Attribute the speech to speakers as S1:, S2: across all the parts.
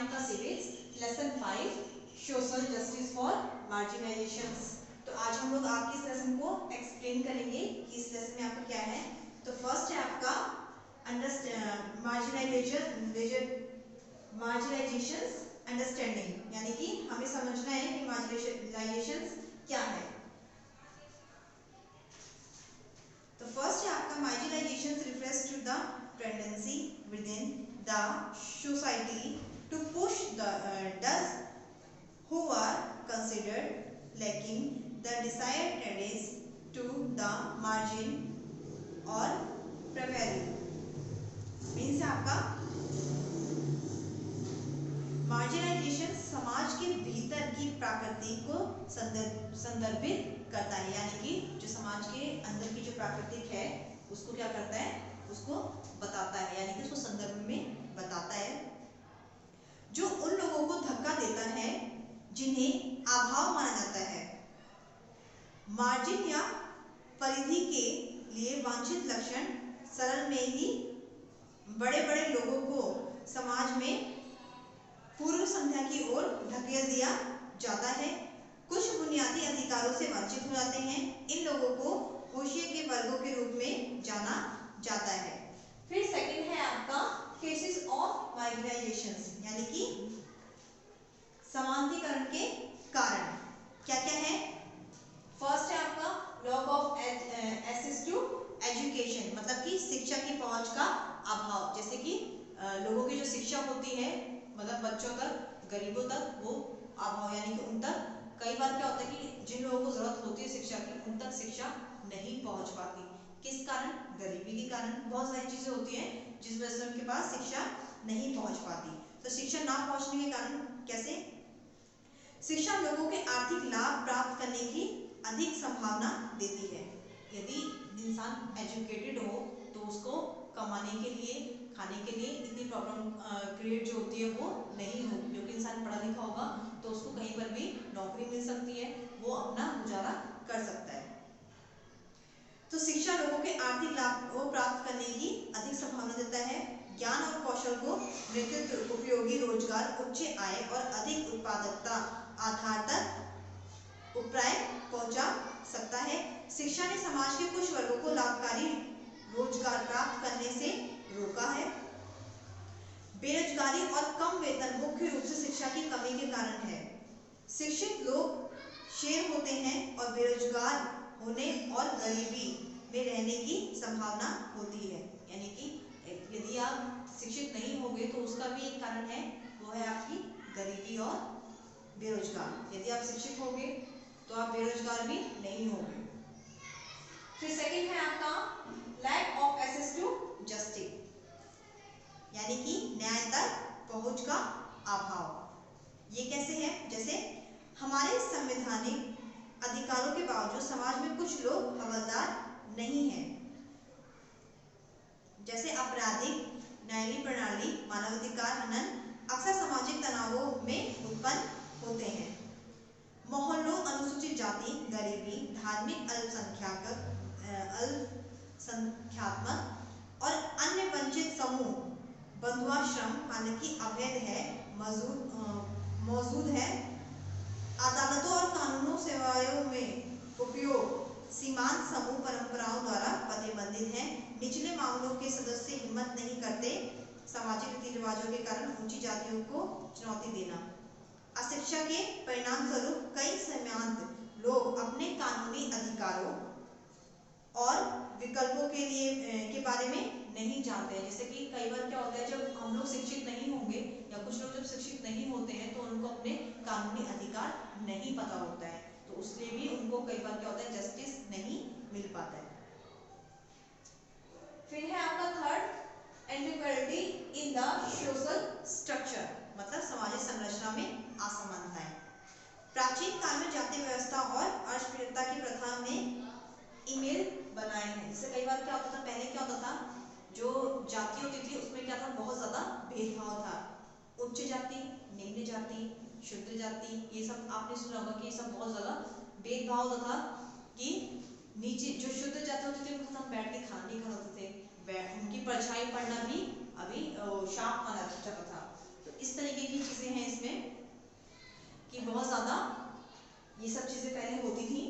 S1: आपका civics lesson 5 social justice for marginalisations. तो आज हम लोग आपके इस लेसन को एक्सप्लेन करेंगे कि इस लेसन में आपका क्या है। तो फर्स्ट है आपका मार्जिनाइजेशंस अंडरस्टैंडिंग, यानी कि हमें समझना है कि मार्जिनाइजेशंस क्या है। तो फर्स्ट है आपका marginalisations refers to the tendency within the society to push those who are considered lacking the desired tendencies to the margin or periphery। Means आपका मार्जिनाइजेशन समाज के भीतर की प्रकृति को संदर्भित करता है, यानी कि जो समाज के अंदर की जो प्राकृतिक है उसको क्या करता है, उसको बताता है, यानी कि उसको संदर्भ में बताता है। जो उन लोगों को धक्का देता है जिन्हें अभाव माना जाता है, मार्जिन या परिधि के लिए वांछित लक्षण सरल में ही बड़े बड़े लोगों को समाज में पूर्व संध्या की ओर धकेल दिया जाता है। कुछ बुनियादी अधिकारों से वंचित हो जाते हैं। इन लोगों को होशिये के वर्गों के रूप में जाना जाता है। फिर सेकंड है आपका केसेस ऑफ मार्जिनाइजेशंस, यानी कि समांतरीकरण के कारण क्या क्या है। फर्स्ट है आपका lack of access to education, मतलब कि शिक्षा की पहुंच का अभाव, जैसे कि लोगों की जो शिक्षा होती है, मतलब बच्चों तक, गरीबों तक वो अभाव, यानी कि उन तक कई बार क्या होता है कि जिन लोगों को जरूरत होती है शिक्षा की, उन तक शिक्षा नहीं पहुंच पाती। किस कारण? गरीबी के कारण। बहुत सारी चीजें होती हैं जिस वजह से उनके पास शिक्षा नहीं पहुंच पाती। तो शिक्षा ना पहुंचने के कारण कैसे? शिक्षा लोगों के आर्थिक लाभ प्राप्त करने की अधिक संभावना देती है। यदि इंसान एजुकेटेड हो तो उसको कमाने के लिए, खाने के लिए इतनी प्रॉब्लम क्रिएट जो होती है वो नहीं होगी, क्योंकि इंसान पढ़ा लिखा होगा तो उसको कहीं पर भी नौकरी मिल सकती है, वो अपना गुजारा कर सकता है। तो शिक्षा लोगों के आर्थिक लाभ को प्राप्त करने की अधिक संभावना देता है। ज्ञान और कौशल को नेतृत्व, उपयोगी रोजगार, उच्च आय और अधिक उत्पादकता आधार तक उपराय पहुंचा सकता है। शिक्षा ने समाज के कुछ वर्गों को लाभकारी रोजगार प्राप्त करने से रोका है। बेरोजगारी और कम वेतन मुख्य रूप से शिक्षा की कमी के कारण है। शिक्षित लोग शेर होते हैं और बेरोजगार होने और गरीबी में रहने की संभावना होती है, यानी कि यदि आप शिक्षित नहीं होंगे तो उसका भी एक कारण है, वो है आपकी गरीबी और बेरोजगार। यदि आप शिक्षित होंगे तो आप बेरोजगार भी नहीं होंगे। फिर सेकंड है आपका lack of access to justice, यानी कि न्याय तक पहुंच का अभाव। ये कैसे है? जैसे हमारे संवैधानिक अधिकारों के बावजूद समाज में कुछ लोग हवलदार नहीं हैं, जैसे आपराधिक न्यायिक प्रणाली, मानवाधिकार हनन अक्सर सामाजिक तनावों में उत्पन्न होते हैं। मोहल्लों, अनुसूचित जाति, गरीबी, धार्मिक अल्पसंख्यात्मक और अन्य वंचित समूह, बंधुआश्रम हालांकि अवैध है, मौजूद है। अदालतों और कानूनों सेवाओं में उपयोग सीमांत समूह परंपराओं द्वारा प्रतिबंधित है। निचले मामलों के सदस्य हिम्मत नहीं करते। सामाजिक रीति रिवाजों के कारण ऊंची जातियों को चुनौती देना। अशिक्षा के परिणाम स्वरूप कई सीमांत लोग अपने कानूनी अधिकारों और विकल्पों के बारे में नहीं जानते हैं। जैसे कि कई बार क्या होता है, जब हम लोग शिक्षित नहीं होंगे या कुछ लोग जब शिक्षित नहीं होते हैं तो उनको अपने कानूनी अधिकार नहीं पता होता है, तो उसलिए भी उनको कई बार क्या होता है, जस्टिस नहीं मिल पाता है। फिर है आपका third inequality in the social structure, मतलब सामाजिक संरचना में असमानताएं। प्राचीन काल में जाति व्यवस्था और अस्पृश्यता की प्रथा में ईमेल बनाए हैं। जैसे कई बार क्या होता था, पहले क्या होता था, जो जाति होती थी उसमें क्या था, बहुत ज्यादा भेदभाव था। उच्च जाति, निम्न जाति, शुद्ध जाति, ये सब आपने सुना होगा कि ये सब बहुत ज्यादा भेदभाव होता था कि नीचे जो शुद्ध जाति होती थी उनको हम बैठ के खाना नहीं खाते थे, उनकी परछाई पड़ना भी अभी शाप माना जाता था। इस तरीके की चीजें हैं इसमें कि बहुत ज्यादा ये सब चीजें पहले होती थी।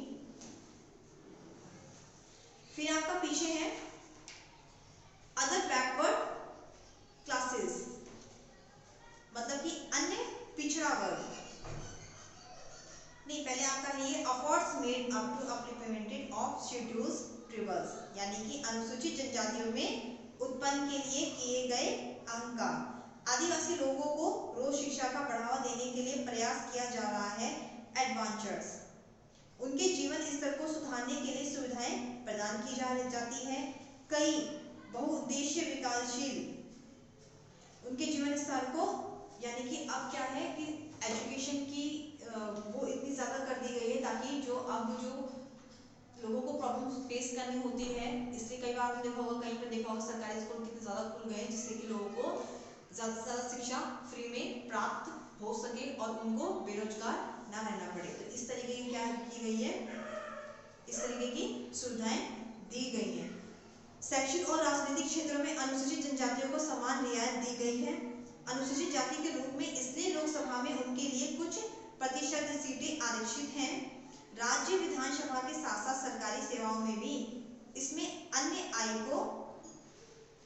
S1: फिर आपका पीछे है अदर बैकवर्ड क्लासेस, मतलब कि अन्य पिछड़ा वर्ग। नहीं, पहले आपका है ये efforts made up to implemented of schedules tribes, यानी कि अनुसूचित जनजातियों में उत्पन्न के लिए किए गए अंक। आदिवासी लोगों को रोज शिक्षा का बढ़ावा देने के लिए प्रयास किया जा रहा है। एडवांचर्स, उनके जीवन स्तर को सुधारने के लिए सुविधाएं प्रदान की जाती है। कई बहुउद्देशीय विकासशील, उनके जीवन स्तर को, यानी कि अब क्या है कि एजुकेशन की वो इतनी ज़्यादा कर दी गई है ताकि जो अब जो लोगों को प्रॉब्लम फेस करनी होती है, इसलिए कई बार आपने देखा होगा, कहीं पर देखा होगा सरकारी स्कूल कितने ज़्यादा खुल गए जिससे कि लोगों को ज़्यादा से ज़्यादा शिक्षा फ्री में प्राप्त हो सके और उनको बेरोजगार ना रहना पड़े। तो इस तरीके की क्या की गई है, इस तरीके की सुविधाएं दी गई हैं। शैक्षिक और राजनीतिक क्षेत्रों में अनुसूचित जनजातियों को समान रियायत दी गई है। अनुसूचित जाति के रूप में इसलिए लोकसभा में उनके लिए कुछ प्रतिशत सीटें आरक्षित हैं। राज्य विधानसभा के साथ साथ सरकारी सेवाओं में भी इसमें अन्य आय को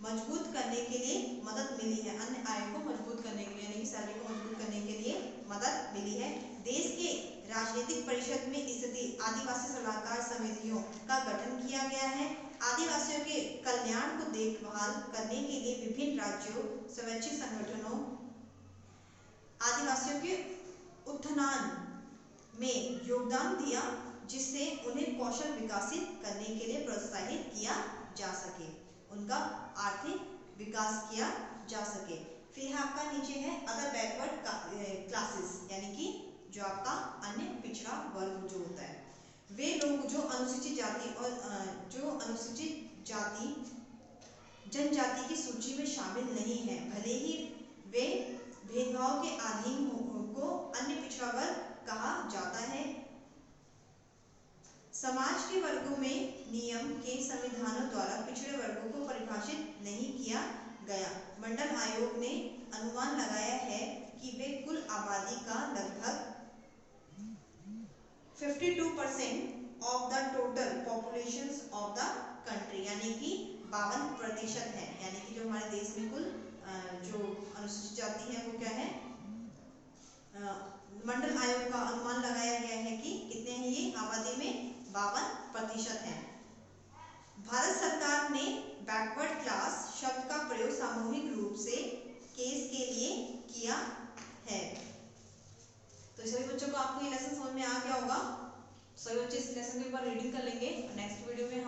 S1: मजबूत करने के लिए मदद मिली है। अन्य आय को मजबूत करने के लिए, यानी कि सैलरी को मजबूत करने के लिए मदद मिली है। देश के राजनीतिक परिषद में स्थित आदिवासी सलाहकार समितियों का गठन किया गया है। आदिवासियों के कल्याण को देखभाल करने के लिए विभिन्न राज्यों, स्वैच्छिक संगठनों आदिवासियों के उत्थान में योगदान दिया, जिससे उन्हें कौशल विकसित करने के लिए प्रोत्साहित किया जा सके, उनका आर्थिक विकास किया जा सके। फिर आपका नीचे है अदर बैकवर्ड क्लासेस, यानी कि जो आपका अन्य पिछड़ा वर्ग जो होता है, वे लोग जो अनुसूचित जाति और जो अनुसूचित जाति जनजाति की सूची में शामिल नहीं है, भले ही वे भेदभाव के अधीन को अन्य पिछड़ा वर्ग कहा जाता है। समाज के वर्गों में नियम के संविधानों द्वारा पिछड़े वर्गों को परिभाषित नहीं किया गया। मंडल आयोग ने अनुमान लगाया है कि वे कुल आबादी का लगभग 52% of the total population of the country, यानी कि 52% है। यानी कि जो हमारे देश में कुल जो अनुसूचित जाति है वो क्या है, मंडल आयोग का अनुमान लगाया गया है कि कितने हैं ये, आबादी में 52% है। भारत सरकार ने बैकवर्ड क्लास शब्द का प्रयोग सामूहिक रूप से केस के लिए किया है। तो सभी बच्चों को आपको ये लेसन समझ में आ गया होगा। सभी बच्चे इस लेसन के ऊपर रीडिंग कर लेंगे। नेक्स्ट वीडियो में